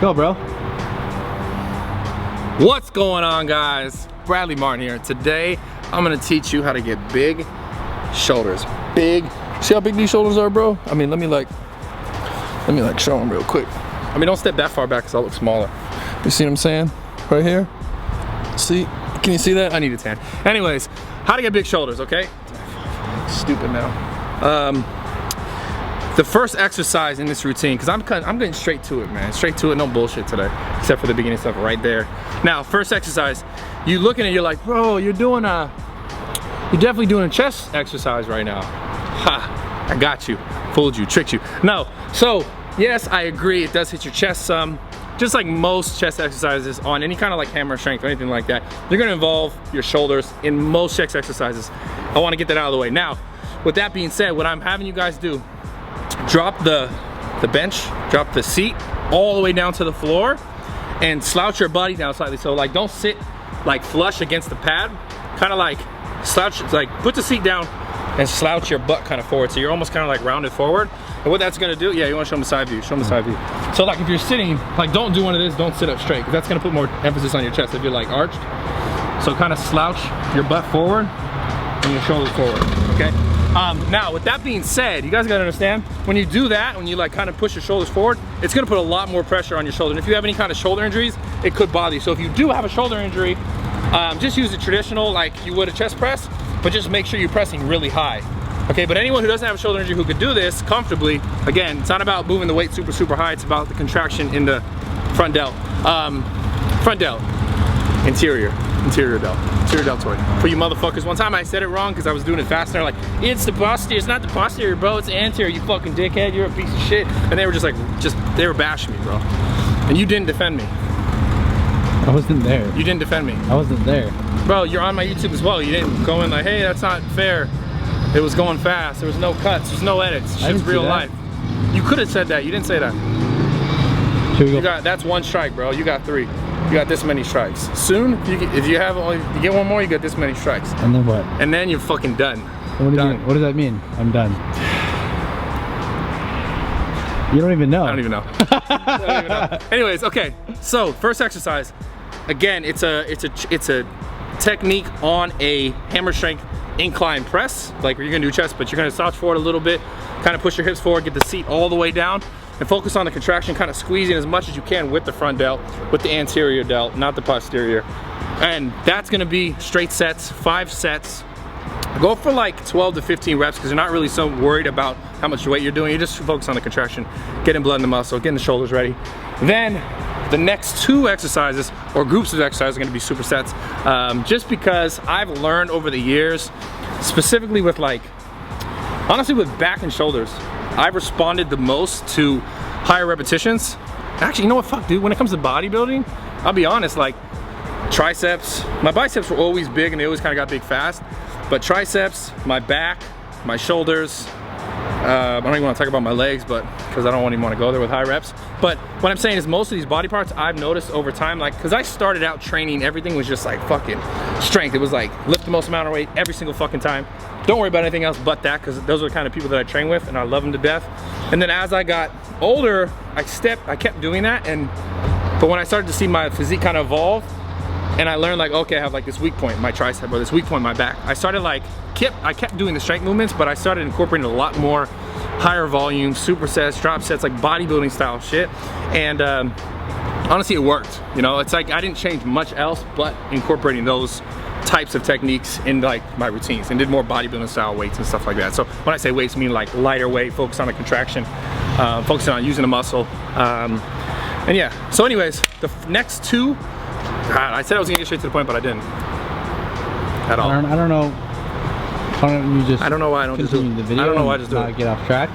Go, bro. What's going on, guys? Bradley Martyn here. Today, I'm gonna teach you how to get big shoulders. Big. See how big these shoulders are, bro? I mean, let me like show them real quick. I mean, don't step that far back because I'll look smaller. You see what I'm saying? Right here. See? Can you see that? I need a tan. Anyways, how to get big shoulders, okay? Stupid now. The first exercise in this routine, because I'm getting straight to it, man. Straight to it, no bullshit today. Except for the beginning stuff right there. Now, first exercise, you looking at it, you're like, bro, you're definitely doing a chest exercise right now. Ha, I got you, fooled you, tricked you. No, so yes, I agree, it does hit your chest some. Just like most chest exercises on any kind of like hammer strength or anything like that, you're gonna involve your shoulders in most chest exercises. I wanna get that out of the way. Now, with that being said, what I'm having you guys do, drop the bench, drop the seat all the way down to the floor and slouch your body down slightly. So like don't sit like flush against the pad, kind of like slouch, like put the seat down and slouch your butt kind of forward. So you're almost kind of like rounded forward. And what that's gonna do, yeah, you wanna show them the side view, show them the side view. So like if you're sitting, like don't do one of this, don't sit up straight, because that's gonna put more emphasis on your chest if you're like arched. So kind of slouch your butt forward and your shoulders forward, okay? Now, with that being said, you guys gotta understand, when you do that, when you like kind of push your shoulders forward, it's gonna put a lot more pressure on your shoulder. And if you have any kind of shoulder injuries, it could bother you. So if you do have a shoulder injury, just use the traditional like you would a chest press, but just make sure you're pressing really high. Okay, but anyone who doesn't have a shoulder injury who could do this comfortably, again, it's not about moving the weight super high, it's about the contraction in the front delt. Interior deltoid. For you motherfuckers, one time I said it wrong because I was doing it fast and they're like, it's the posterior, it's not the posterior, bro, it's the anterior, you fucking dickhead, you're a piece of shit. And they were just like, they were bashing me, bro. And you didn't defend me. I wasn't there. You didn't defend me. I wasn't there. Bro, you're on my YouTube as well. You didn't go in like, hey, that's not fair. It was going fast, there was no cuts, there's no edits, it's just real life. You could have said that, you didn't say that. Should we go? That's one strike, bro, you got 3. You got this many strikes. Soon, if you get one more, you get this many strikes. And then what? And then you're fucking done. What does that mean? I'm done. You don't even know. I don't even know. I don't even know. Anyways, okay. So first exercise. Again, it's a technique on a hammer strength incline press, like where you're gonna do chest, but you're gonna slouch forward a little bit, kind of push your hips forward, get the seat all the way down, and focus on the contraction, kind of squeezing as much as you can with the front delt, with the anterior delt, not the posterior. And that's gonna be straight sets, 5 sets. Go for like 12 to 15 reps because you're not really so worried about how much weight you're doing. You just focus on the contraction, getting blood in the muscle, getting the shoulders ready. Then the next 2 exercises or groups of exercises are gonna be supersets. Just because I've learned over the years, specifically with like, honestly with back and shoulders, I've responded the most to higher repetitions. Actually, you know what, fuck dude, when it comes to bodybuilding, I'll be honest, like triceps, my biceps were always big and they always kind of got big fast, but triceps, my back, my shoulders, I don't even want to talk about my legs, but because I don't even want to go there with high reps. But what I'm saying is most of these body parts I've noticed over time, like, because I started out training, everything was just like fucking strength. It was like lift the most amount of weight every single fucking time. Don't worry about anything else but that, because those are the kind of people that I train with and I love them to death. And then as I got older, I kept doing that, but when I started to see my physique kind of evolve, and I learned like, okay, I have like this weak point, my tricep, or this weak point, my back. I started like, I kept doing the strength movements, but I started incorporating a lot more higher volume, supersets, drop sets, like bodybuilding style shit. And honestly, it worked. You know, it's like I didn't change much else but incorporating those types of techniques in like my routines, and did more bodybuilding style weights and stuff like that. So when I say weights, I mean like lighter weight, focus on the contraction, focusing on using the muscle. And yeah, so anyways, the next 2, God, I said I was gonna get straight to the point, but I didn't at all. I don't know. Why don't you just? I don't know why I don't just do it. The video, I don't know why I just do it. Get off track.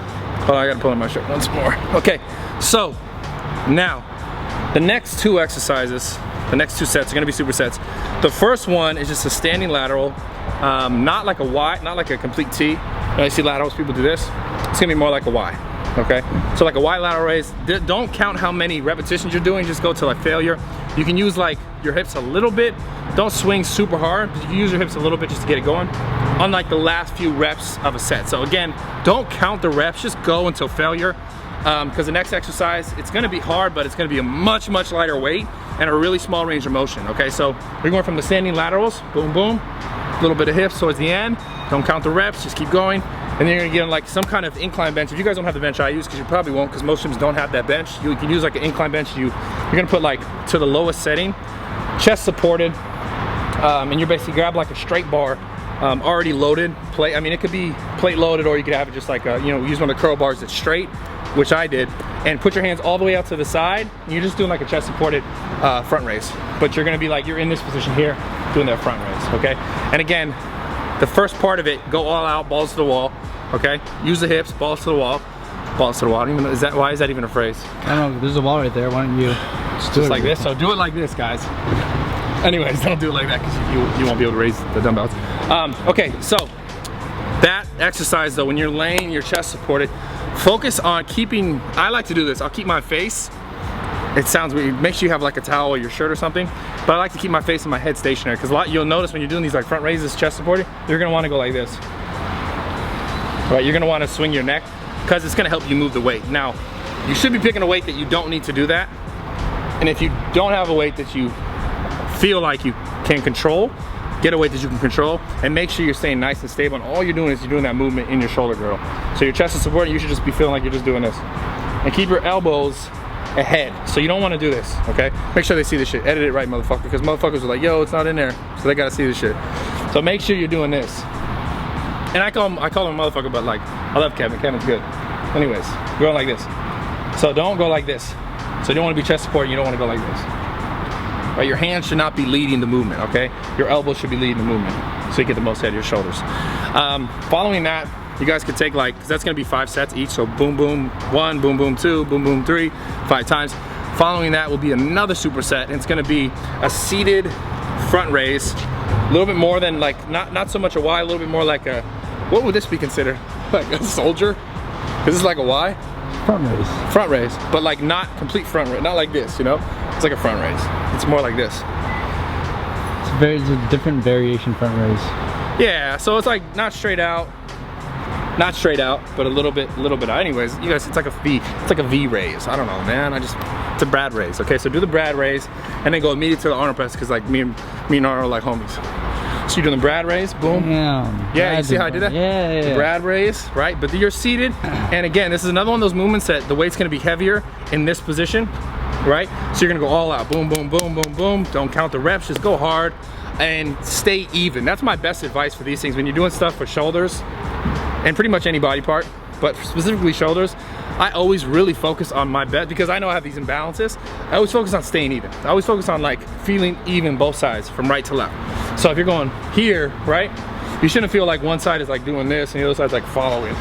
Oh, I gotta pull on my shirt once more. Okay, so now the next 2 exercises, the next 2 sets are gonna be supersets. The first one is just a standing lateral, not like a Y, not like a complete T. When I see laterals, people do this. It's gonna be more like a Y. Okay, so like a Y lateral raise, don't count how many repetitions you're doing, just go to like failure. You can use like your hips a little bit, don't swing super hard, but you can use your hips a little bit just to get it going on like the last few reps of a set. So again, don't count the reps, just go until failure. because the next exercise, it's gonna be hard, but it's gonna be a much, much lighter weight and a really small range of motion, okay? So we're going from the standing laterals, boom, boom, a little bit of hips towards the end, don't count the reps, just keep going. And then you're gonna get on like some kind of incline bench. If you guys don't have the bench I use, because you probably won't, because most gyms don't have that bench, you can use like an incline bench. You're gonna put like to the lowest setting, chest supported, and you basically grab like a straight bar, already loaded plate. I mean, it could be plate loaded, or you could have it just like a, use one of the curl bars that's straight, which I did, and put your hands all the way out to the side, and you're just doing like a chest supported front raise. But you're gonna be like, you're in this position here, doing that front raise, okay? And again, the first part of it, go all out, balls to the wall, okay? Use the hips, balls to the wall, balls to the wall. I don't even know, why is that even a phrase? I don't know, there's a wall right there, why don't you just like this? So do it like this, guys. Anyways, don't do it like that, because you won't be able to raise the dumbbells. Okay, so that exercise though, when you're laying your chest supported, focus on keeping, I like to do this, I'll keep my face, it sounds weird, make sure you have like a towel or your shirt or something, but I like to keep my face and my head stationary, because you'll notice when you're doing these like front raises, chest supported, you're gonna wanna go like this. Right, you're gonna wanna swing your neck, because it's gonna help you move the weight. Now, you should be picking a weight that you don't need to do that, and if you don't have a weight that you feel like you can control, get a weight that you can control, and make sure you're staying nice and stable, and all you're doing is you're doing that movement in your shoulder girdle. So your chest is supported, you should just be feeling like you're just doing this. And keep your elbows ahead. So you don't want to do this, okay? Make sure they see this shit. Edit it right, motherfucker, because motherfuckers are like, yo, it's not in there. So they gotta see this shit. So make sure you're doing this. And I call him a motherfucker, but like, I love Kevin. Kevin's good. Anyways, you're going like this. So don't go like this. So you don't want to be chest supported, you don't want to go like this. Right, your hands should not be leading the movement, okay? Your elbows should be leading the movement, so you get the most out of your shoulders. Following that, you guys could take like, because that's gonna be 5 sets each, so boom, boom, 1, boom, boom, 2, boom, boom, 3, 5 times. Following that will be another superset, and it's gonna be a seated front raise, a little bit more than like, not so much a Y, a little bit more like a, what would this be considered? Like a soldier? Is this like a Y? Front raise. Front raise, but like not complete front raise, not like this, you know? It's like a front raise. It's more like this. It's a different variation front raise. Yeah, so it's like not straight out, but a little bit out. Anyways, you guys, it's like a V raise. I don't know, man. It's a Brad raise. Okay, so do the Brad raise, and then go immediately to the Arnold Press, because like me and Arnold are like homies. So you're doing the Brad raise, boom. Yeah, you see how I did that? Yeah. Brad raise, right? But you're seated, and again, this is another one of those movements that the weight's gonna be heavier in this position, right? So you're gonna go all out, boom, boom, boom, boom, boom. Don't count the reps, just go hard and stay even. That's my best advice for these things. When you're doing stuff for shoulders, and pretty much any body part, but specifically shoulders, I always really focus on my best, because I know I have these imbalances. I always focus on staying even. I always focus on like feeling even both sides from right to left. So if you're going here, right, you shouldn't feel like one side is like doing this and the other side's like following.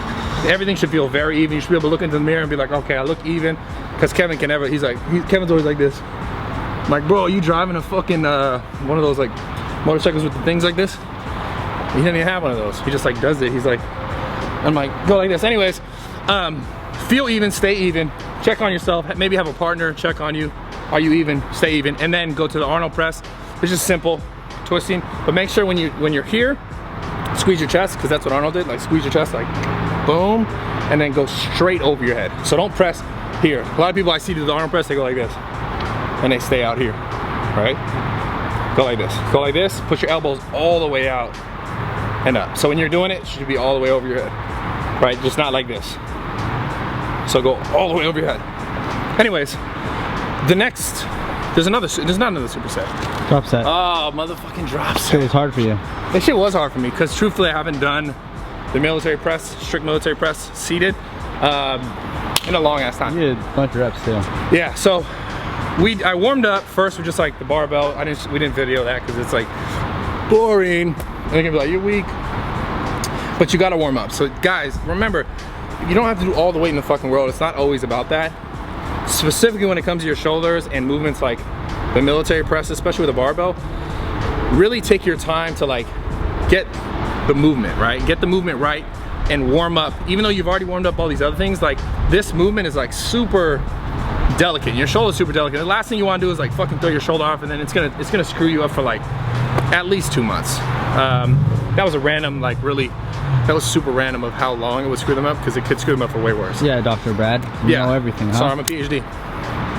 Everything should feel very even. You should be able to look into the mirror and be like, okay, I look even, because Kevin can never, Kevin's always like this. I'm like, bro, are you driving a fucking, one of those like motorcycles with the things like this? He didn't even have one of those. He just like does it. He's like, I'm like, go like this. Anyways, feel even, stay even, check on yourself, maybe have a partner check on you. Are you even? Stay even. And then go to the Arnold Press. It's just simple twisting, but make sure when you're here, squeeze your chest, because that's what Arnold did, like squeeze your chest, like boom, and then go straight over your head. So don't press here. A lot of people I see do the Arnold Press, they go like this, and they stay out here, right? Go like this, push your elbows all the way out and up. So when you're doing it, it should be all the way over your head, right? Just not like this. So go all the way over your head. Anyways, there's not another superset. Drop set. Oh, motherfucking drop set. It was hard for you. This shit was hard for me, because truthfully I haven't done the military press, strict military press, seated, in a long ass time. You did a bunch of reps too. Yeah, so I warmed up first with just like the barbell. We didn't video that because it's like boring. And they're gonna be like, you're weak. But you gotta warm up. So guys, remember, you don't have to do all the weight in the fucking world. It's not always about that. Specifically when it comes to your shoulders and movements like the military press, especially with a barbell, really take your time to like get the movement right. Get the movement right and warm up. Even though you've already warmed up all these other things, like this movement is like super delicate. Your shoulder's super delicate. The last thing you want to do is like fucking throw your shoulder off, and then it's gonna screw you up for like at least 2 months. That was a random, like really That was super random of how long it would screw them up, because it could screw them up for way worse. Yeah, Dr. Brad. You know everything, huh? Sorry, I'm a PhD.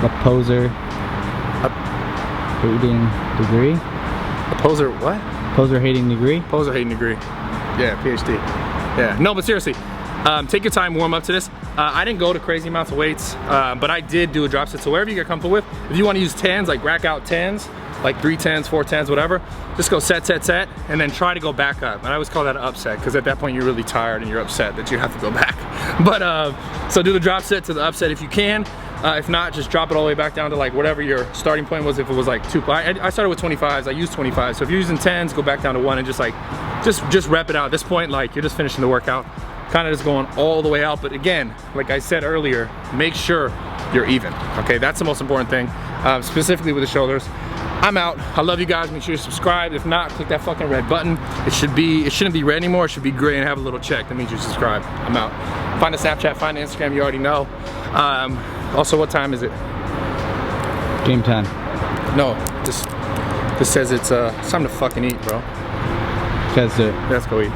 A poser. Hating degree? A poser what? Poser hating degree? Poser hating degree. Yeah, PhD. Yeah, no, but seriously, take your time, warm up to this. I didn't go to crazy amounts of weights, but I did do a drop set. So wherever you get comfortable with, if you want to use 10s, like rack out 10s, like 3 10s, 4 10s, whatever, just go set, and then try to go back up. And I always call that an upset, because at that point you're really tired and you're upset that you have to go back. But so do the drop set to the upset if you can. If not, just drop it all the way back down to like whatever your starting point was. If it was like 2, I started with 25s. I used 25. So if you're using 10s, go back down to 1 and just like, just rep it out. At this point, like you're just finishing the workout, kind of just going all the way out. But again, like I said earlier, make sure you're even. Okay, that's the most important thing, specifically with the shoulders. I'm out. I love you guys. Make sure you subscribe. If not, click that fucking red button. It shouldn't be red anymore. It should be gray and have a little check. That means you subscribe. I'm out. Find a Snapchat, find an Instagram. You already know. Also, what time is it? Game time. No, this says it's time to fucking eat, bro. Let's do it. Let's go eat.